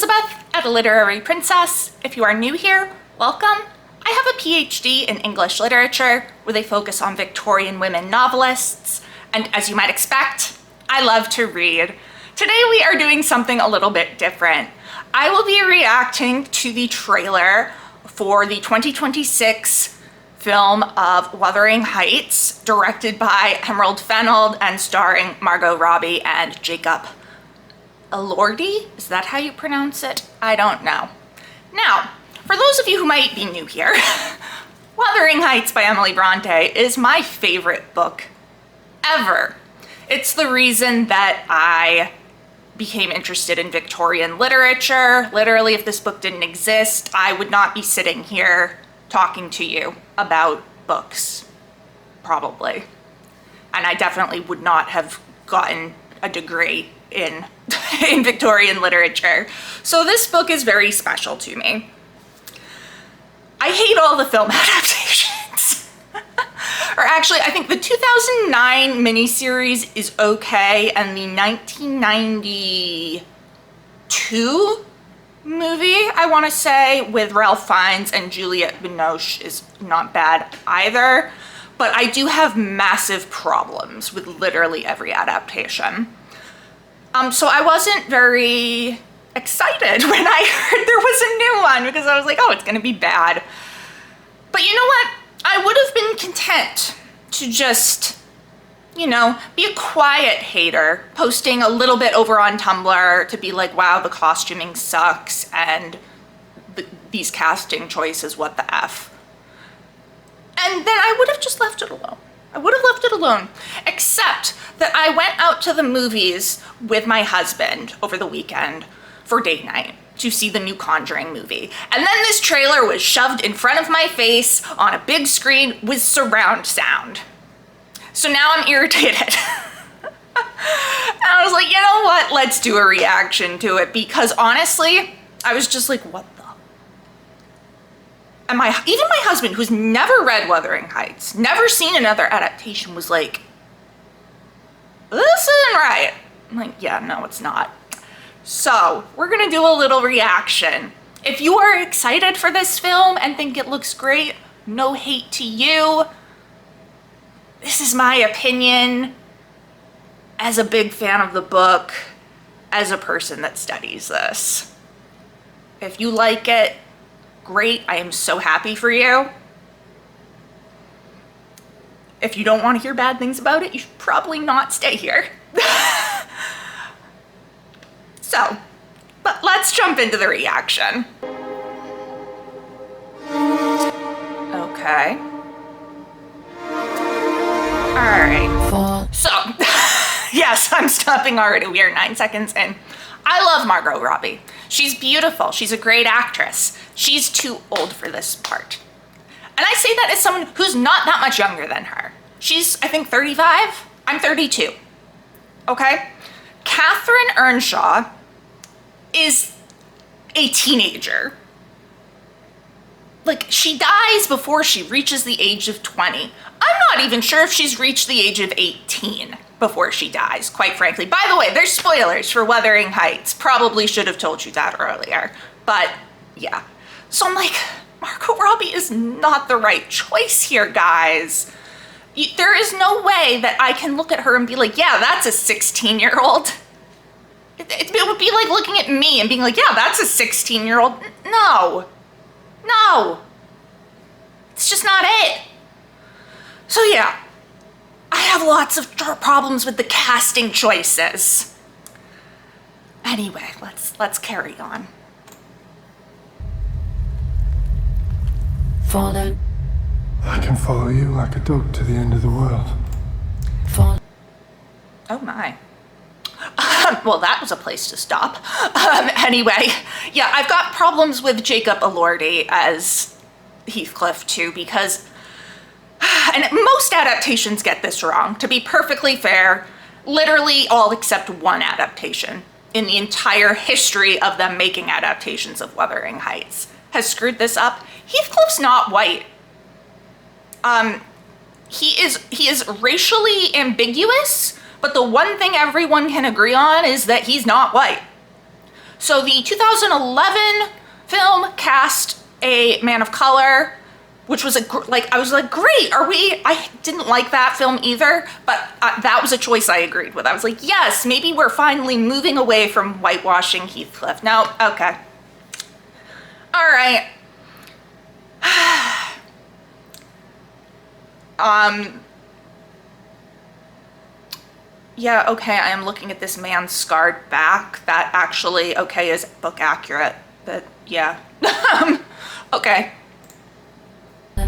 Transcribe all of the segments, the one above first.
Elizabeth at Literary Princess. If you are new here, welcome. I have a PhD in English literature with a focus on Victorian women novelists, and as you might expect, I love to read. Today we are doing something a little bit different. I will be reacting to the trailer for the 2026 film of Wuthering Heights, directed by Emerald Fennell and starring Margot Robbie and Jacob Elordi? Is that how you pronounce it? I don't know. Now, for those of you who might be new here, Wuthering Heights by Emily Bronte is my favorite book ever. It's the reason that I became interested in Victorian literature. Literally, if this book didn't exist, I would not be sitting here talking to you about books, probably. And I definitely would not have gotten a degree in Victorian literature. So this book is very special to me. I hate all the film adaptations. Or actually, I think the 2009 miniseries is okay, and the 1992 movie, I want to say, with Ralph Fiennes and Juliette Binoche is not bad either. But I do have massive problems with literally every adaptation. So I wasn't very excited when I heard there was a new one because I was like, oh, it's gonna be bad. But you know what? I would have been content to just, you know, be a quiet hater, posting a little bit over on Tumblr to be like, wow, the costuming sucks and these casting choices, what the F. And then I would have just left it alone. I would have left it alone, except that I went out to the movies with my husband over the weekend for date night to see the new Conjuring movie. And then this trailer was shoved in front of my face on a big screen with surround sound. So now I'm irritated. And I was like, you know what? Let's do a reaction to it, because honestly, I was just like, what the? And even my husband, who's never read Wuthering Heights, never seen another adaptation, was like, this isn't right. I'm like, yeah, no, it's not. So we're gonna do a little reaction. If you are excited for this film and think it looks great, no hate to you. This is my opinion as a big fan of the book, as a person that studies this. If you like it, great, I am so happy for you. If you don't want to hear bad things about it, you should probably not stay here. So, but let's jump into the reaction. Okay. All right. So, yes, I'm stopping already. We are 9 seconds in. I love Margot Robbie. She's beautiful. She's a great actress. She's too old for this part. And I say that as someone who's not that much younger than her. She's, I think, 35. I'm 32. Okay? Catherine Earnshaw is a teenager. Like, she dies before she reaches the age of 20. I'm not even sure if she's reached the age of 18 before she dies, quite frankly. By the way, there's spoilers for Wuthering Heights. Probably should have told you that earlier, but yeah. So I'm like, Margot Robbie is not the right choice here, guys. There is no way that I can look at her and be like, yeah, that's a 16-year-old. It would be like looking at me and being like, yeah, that's a 16-year-old. No. No. It's just not it. So yeah, I have lots of problems with the casting choices. Anyway, let's carry on. Follow. I can follow you like a dog to the end of the world. Follow. Oh my. Well, that was a place to stop. Anyway, yeah, I've got problems with Jacob Elordi as Heathcliff too, because, and most adaptations get this wrong. To be perfectly fair, literally all except one adaptation in the entire history of them making adaptations of Wuthering Heights has screwed this up. Heathcliff's not white. He is racially ambiguous, but the one thing everyone can agree on is that he's not white. So the 2011 film cast a man of color, which was I was like, great, I didn't like that film either, but that was a choice I agreed with. I was like, yes, maybe we're finally moving away from whitewashing Heathcliff. No, okay. All right. Yeah, okay, I am looking at this man's scarred back. That actually, okay, is book accurate. But yeah. Okay. Wait,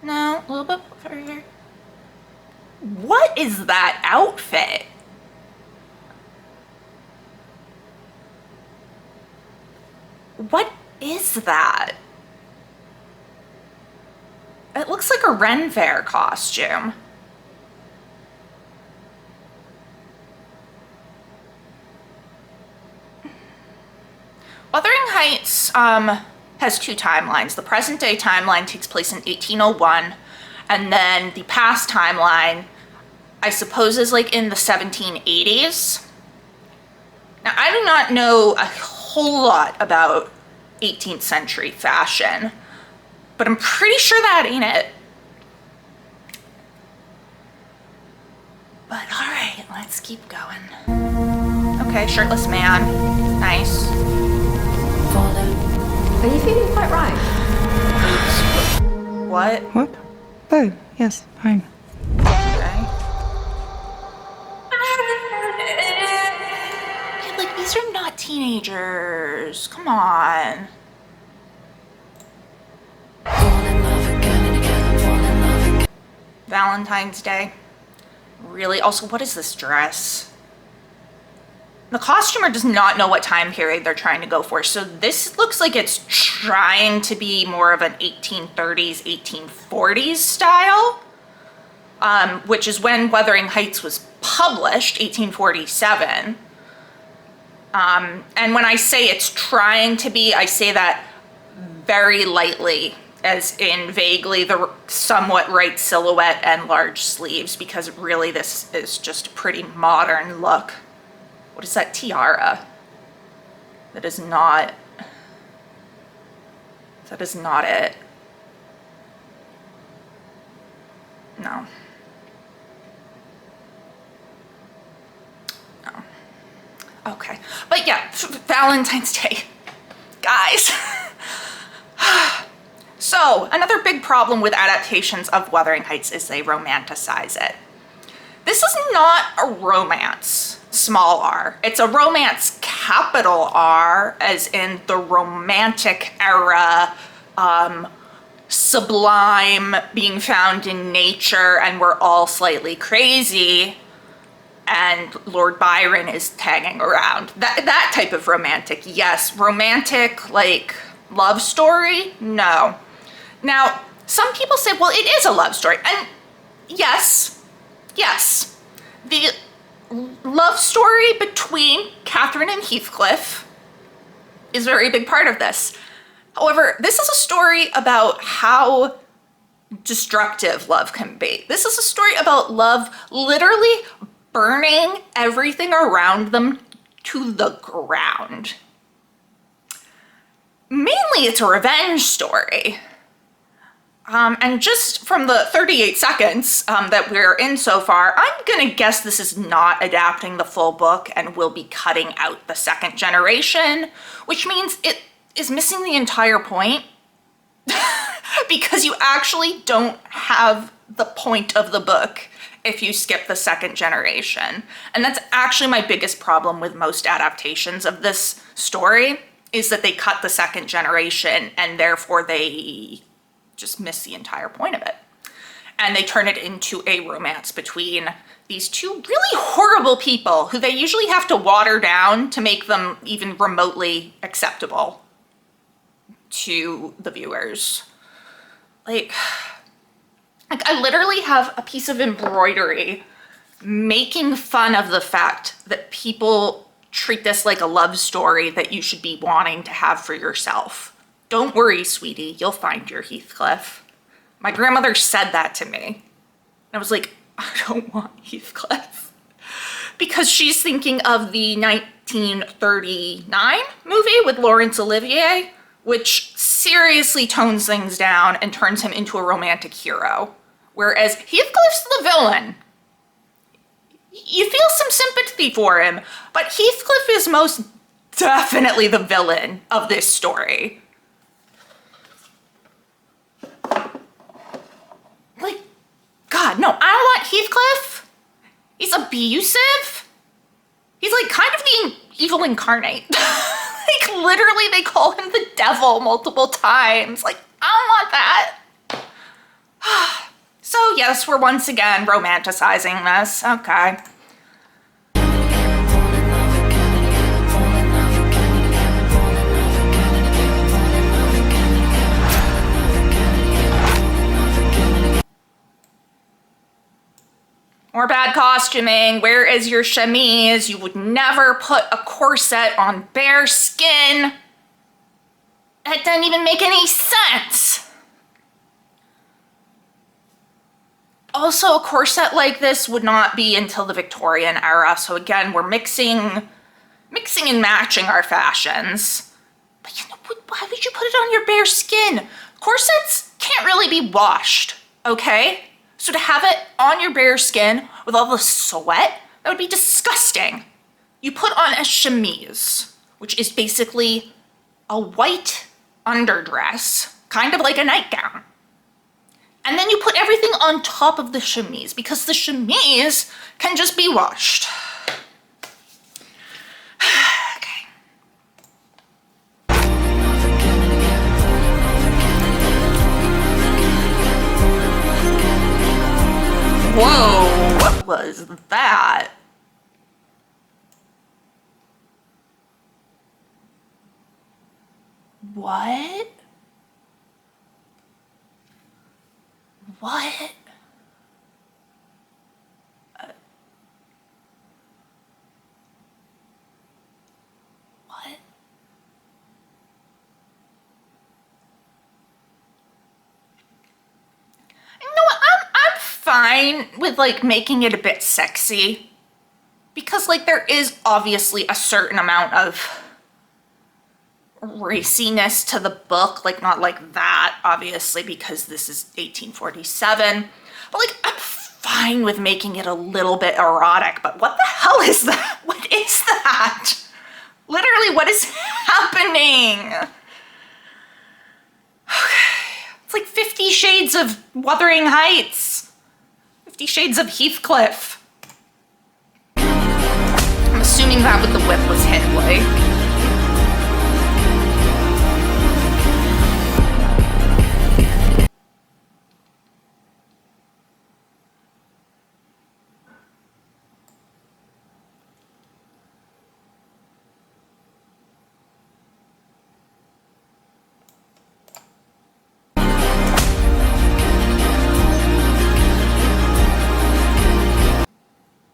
no, a little bit further. What is that outfit? What is that? It looks like a Ren Fair costume. Wuthering Heights has two timelines. The present day timeline takes place in 1801, and then the past timeline, I suppose, is like in the 1780s. Now, I do not know a whole lot about 18th century fashion, but I'm pretty sure that ain't it. But all right, let's keep going. Okay, shirtless man. Nice. Are you feeling quite right? What? What? Oh, yes, fine. Okay. Yeah, like, these are not teenagers. Come on. Valentine's Day. Really? Also, what is this dress? The costumer does not know what time period they're trying to go for. So this looks like it's trying to be more of an 1830s, 1840s style, which is when Wuthering Heights was published, 1847. And when I say it's trying to be, I say that very lightly, as in vaguely the somewhat right silhouette and large sleeves, because really this is just a pretty modern look. What is that tiara? That is not it. No. No. Okay. But yeah, Valentine's Day. Guys. So, another big problem with adaptations of Wuthering Heights is they romanticize it. This is not a romance, small r. It's a romance, capital R, as in the Romantic era, sublime, being found in nature, and we're all slightly crazy, and Lord Byron is tagging around. That type of romantic, yes. Romantic, like, love story? No. Now, some people say, well, it is a love story, and yes. The love story between Catherine and Heathcliff is a very big part of this. However, this is a story about how destructive love can be. This is a story about love literally burning everything around them to the ground. Mainly, it's a revenge story. And just from the 38 seconds that we're in so far, I'm gonna guess this is not adapting the full book and will be cutting out the second generation, which means it is missing the entire point because you actually don't have the point of the book if you skip the second generation. And that's actually my biggest problem with most adaptations of this story, is that they cut the second generation and therefore they just miss the entire point of it. And they turn it into a romance between these two really horrible people who they usually have to water down to make them even remotely acceptable to the viewers. Like I literally have a piece of embroidery making fun of the fact that people treat this like a love story that you should be wanting to have for yourself. Don't worry, sweetie, you'll find your Heathcliff. My grandmother said that to me. And I was like, I don't want Heathcliff. Because she's thinking of the 1939 movie with Laurence Olivier, which seriously tones things down and turns him into a romantic hero. Whereas Heathcliff's the villain. You feel some sympathy for him, but Heathcliff is most definitely the villain of this story. Like, God, no, I don't want Heathcliff. He's abusive. He's like kind of the evil incarnate. Like literally they call him the devil multiple times. Like, I don't want that. So yes, we're once again romanticizing this. Okay. More bad costuming. Where is your chemise? You would never put a corset on bare skin. That doesn't even make any sense. Also, a corset like this would not be until the Victorian era. So again, we're mixing and matching our fashions. But you know, why would you put it on your bare skin? Corsets can't really be washed, okay? So to have it on your bare skin with all the sweat, that would be disgusting. You put on a chemise, which is basically a white underdress, kind of like a nightgown. And then you put everything on top of the chemise because the chemise can just be washed. Okay. Whoa, what was that? What? What? What? You know what? I'm fine with like making it a bit sexy because like there is obviously a certain amount of raciness to the book, like not like that obviously because this is 1847, but like I'm fine with making it a little bit erotic. But what the hell is that? What is that? Literally, what is happening? Okay. It's like 50 Shades of Wuthering Heights. 50 Shades of Heathcliff. I'm assuming that with the whip was Hindley.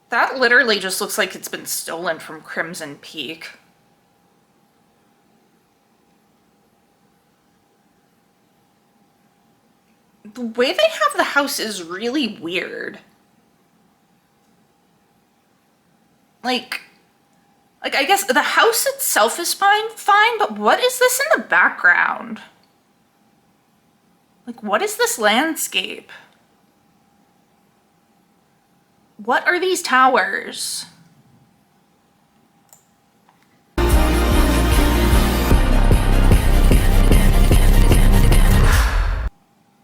That literally just looks like it's been stolen from Crimson Peak. The way they have the house is really weird. Like I guess the house itself is fine, but what is this in the background? Like, what is this landscape? What are these towers?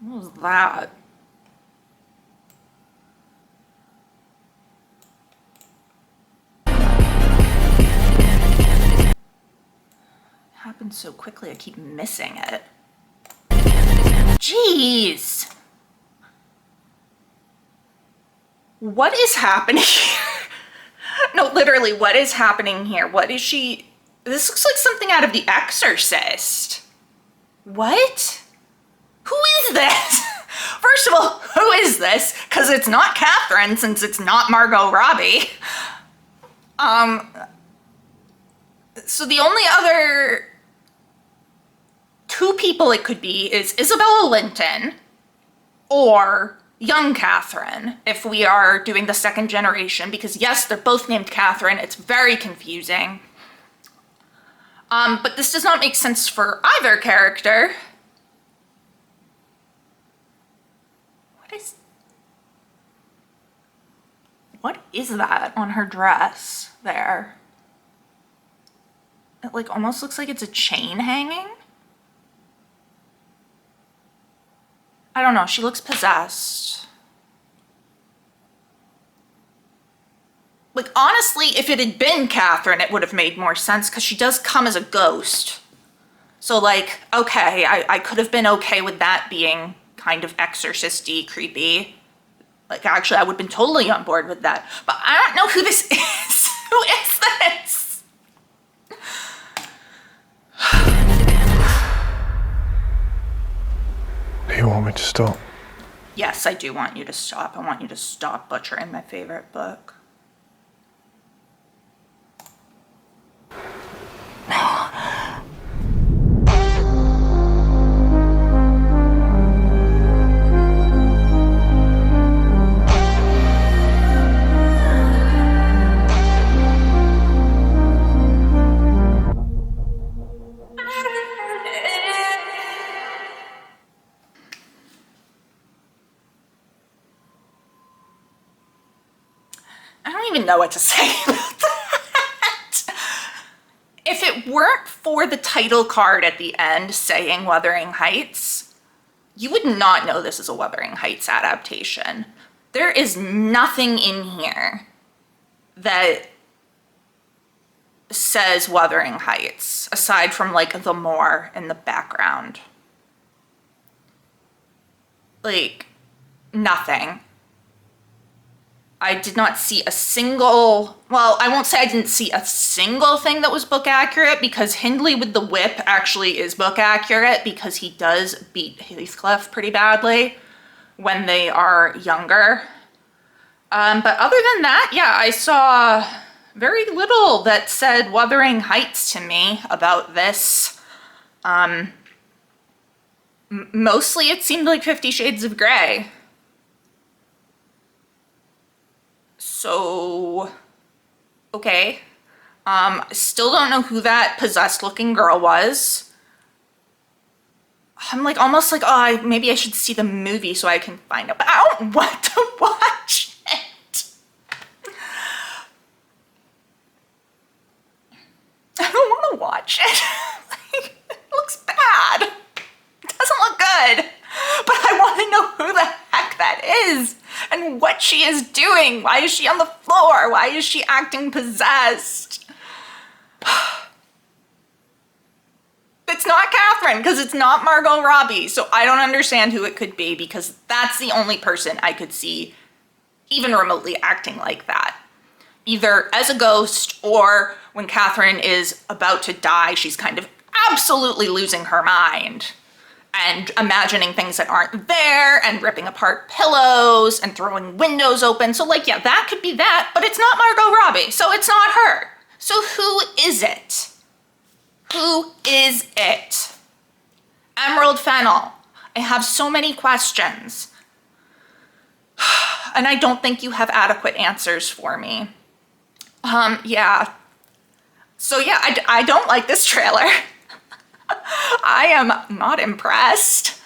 What was that? It happened so quickly, I keep missing it. Jeez. What is happening here? No, literally, what is happening here? What is she? This looks like something out of The Exorcist. What? Who is this? First of all, who is this? Because it's not Catherine, since it's not Margot Robbie. So the only other two people it could be is Isabella Linton or young Catherine if we are doing the second generation, because yes, they're both named Catherine. It's very confusing. But this does not make sense for either character. What is that on her dress there? It like almost looks like it's a chain hanging. I don't know, she looks possessed. Like honestly, if it had been Catherine, it would have made more sense because she does come as a ghost. So like, okay, I could have been okay with that being kind of exorcist-y, creepy. Like actually, I would have been totally on board with that. But I don't know who this is. Who is this? Do you want me to stop? Yes, I do want you to stop. I want you to stop butchering my favorite book. I don't even know what to say about that. If it weren't for the title card at the end saying Wuthering Heights, you would not know this is a Wuthering Heights adaptation. There is nothing in here that says Wuthering Heights, aside from like the moor in the background. Like, nothing. I did not see a single, well, I won't say I didn't see a single thing that was book accurate, because Hindley with the whip actually is book accurate because he does beat Heathcliff pretty badly when they are younger. But other than that, yeah, I saw very little that said Wuthering Heights to me about this. Mostly it seemed like 50 Shades of Grey. So, okay. Still don't know who that possessed looking girl was. I'm like almost like, oh, maybe I should see the movie so I can find out, but I don't want to watch it. I don't want to watch it. Like, it looks bad. It doesn't look good. But I want to know who the heck that is and what she is doing. Why is she on the floor? Why is she acting possessed? It's not Catherine because it's not Margot Robbie. So I don't understand who it could be because that's the only person I could see even remotely acting like that. Either as a ghost or when Catherine is about to die, she's kind of absolutely losing her mind and imagining things that aren't there and ripping apart pillows and throwing windows open. So like, yeah, that could be that, but it's not Margot Robbie, so it's not her. So who is it? Who is it? Emerald Fennel. I have so many questions. And I don't think you have adequate answers for me. Yeah. So yeah, I don't like this trailer. I am not impressed.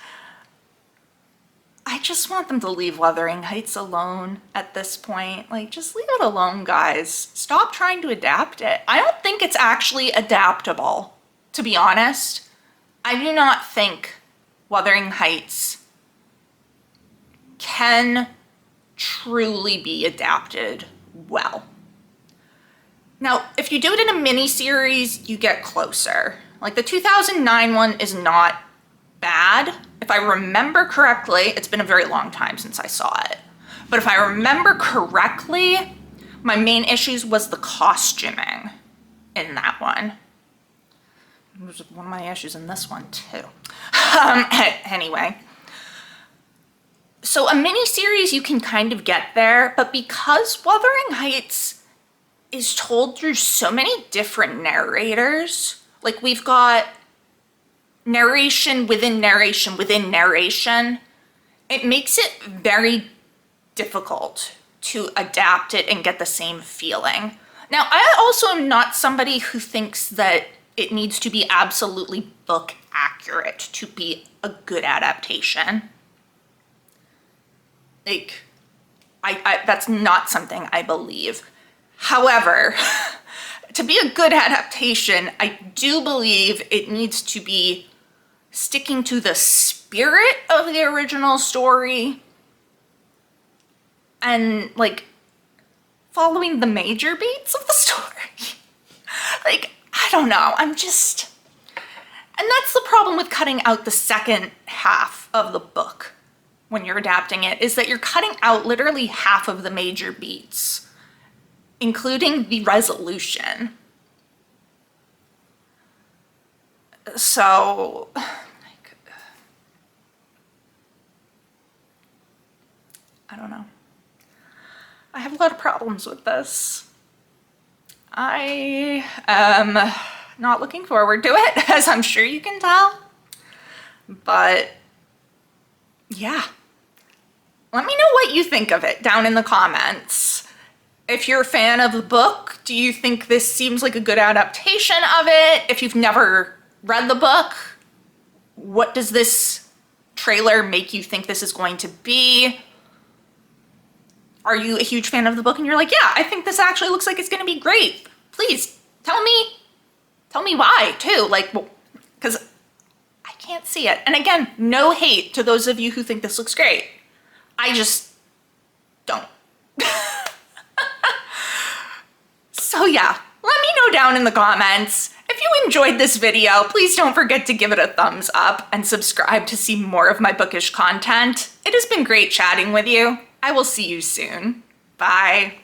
I just want them to leave Wuthering Heights alone at this point. Like, just leave it alone, guys. Stop trying to adapt it. I don't think it's actually adaptable, to be honest. I do not think Wuthering Heights can truly be adapted well. Now, if you do it in a mini-series, you get closer. Like, the 2009 one is not bad. If I remember correctly, it's been a very long time since I saw it. But if I remember correctly, my main issues was the costuming in that one. It was one of my issues in this one, too. Anyway. So a mini-series, you can kind of get there, but because Wuthering Heights is told through so many different narrators, like we've got narration within narration within narration, it makes it very difficult to adapt it and get the same feeling. Now, I also am not somebody who thinks that it needs to be absolutely book accurate to be a good adaptation. Like, I that's not something I believe. However, to be a good adaptation, I do believe it needs to be sticking to the spirit of the original story and, like, following the major beats of the story. Like, I don't know, and that's the problem with cutting out the second half of the book when you're adapting it, is that you're cutting out literally half of the major beats, including the resolution. So, I don't know. I have a lot of problems with this. I am not looking forward to it, as I'm sure you can tell. But yeah, let me know what you think of it down in the comments. If you're a fan of the book, do you think this seems like a good adaptation of it? If you've never read the book, what does this trailer make you think this is going to be? Are you a huge fan of the book and you're like, yeah, I think this actually looks like it's gonna be great. Please tell me why too, like, because I can't see it. And again, no hate to those of you who think this looks great. I just don't. So yeah, let me know down in the comments. If you enjoyed this video, please don't forget to give it a thumbs up and subscribe to see more of my bookish content. It has been great chatting with you. I will see you soon. Bye.